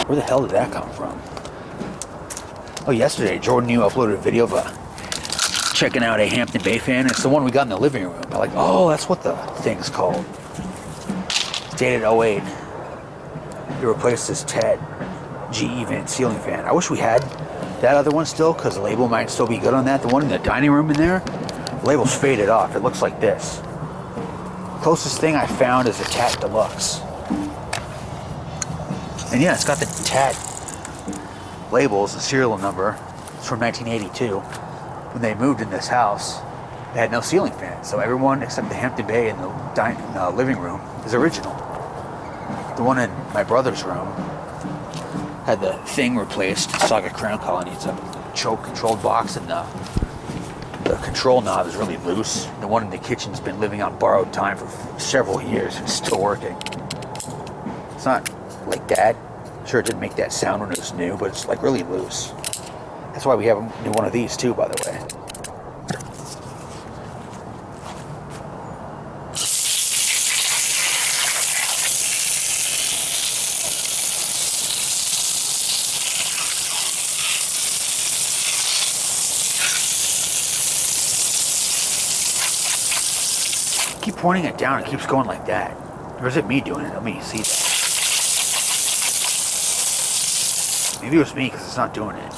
Where the hell did that come from? Oh, yesterday, Jordan, you uploaded a video of checking out a Hampton Bay fan. It's the one we got in the living room. I'm like, oh, that's what the thing's called. It's dated 08. They replaced this TED GE vent ceiling fan. I wish we had that other one still, because the label might still be good on that. The one in the dining room in there, the label's faded off. It looks like this. Closest thing I found is a TAT Deluxe. And yeah, it's got the TAT labels, the serial number. It's from 1982. When they moved in this house, they had no ceiling fan. So everyone except the Hampton Bay in the living room is original. The one in my brother's room had the thing replaced. Saga Crown Colony. It's a choke controlled box, and the control knob is really loose. The one in the kitchen's been living on borrowed time for several years. It's still working. It's not like that. Sure, it didn't make that sound when it was new, but it's like really loose. That's why we have a new one of these too, by the way. Keep pointing it down, it keeps going like that. Or is it me doing it? Let me see that. Maybe it was me because it's not doing it.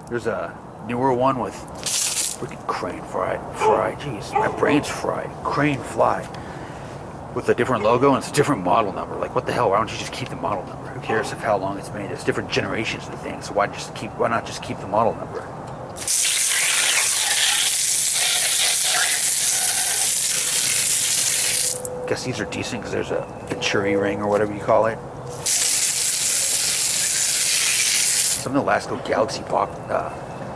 There's a newer one with freaking crane fly. Jeez, my brain's fried. Crane fly. With a different logo, and it's a different model number. Like, what the hell? Why don't you just keep the model number? Who cares of how long it's made? There's different generations of things. So why not just keep the model number? Guess these are decent because there's a Venturi ring or whatever you call it. Some of the Lasko Galaxy Pop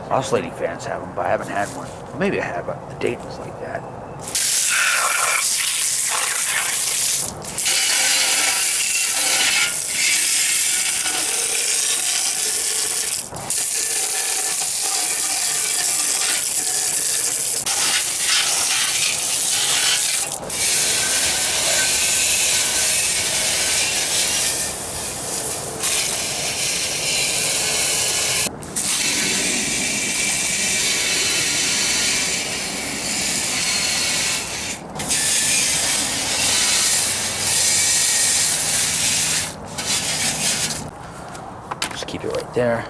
oscillating fans have them, but I haven't had one. Well, maybe I have, but the date was like that. Keep it right there.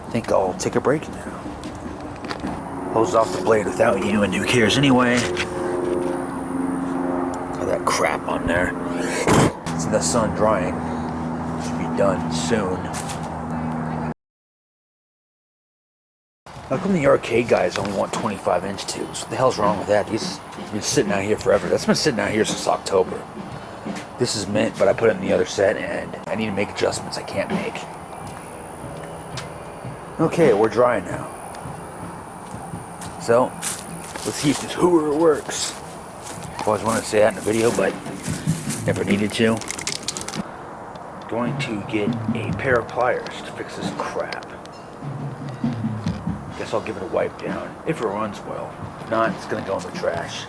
I think I'll take a break now. Hose off the blade without you, and who cares anyway? Got that crap on there. See the sun drying. Should be done soon. How come the arcade guys only want 25-inch tubes? What the hell's wrong with that? He's been sitting out here forever. That's been sitting out here since October. This is mint, but I put it in the other set, and I need to make adjustments I can't make. Okay, we're dry now. So, let's see if this hoover works. Always wanted to say that in a video, but never needed to. Going to get a pair of pliers to fix this crap. Guess I'll give it a wipe down, if it runs well. If not, it's gonna go in the trash.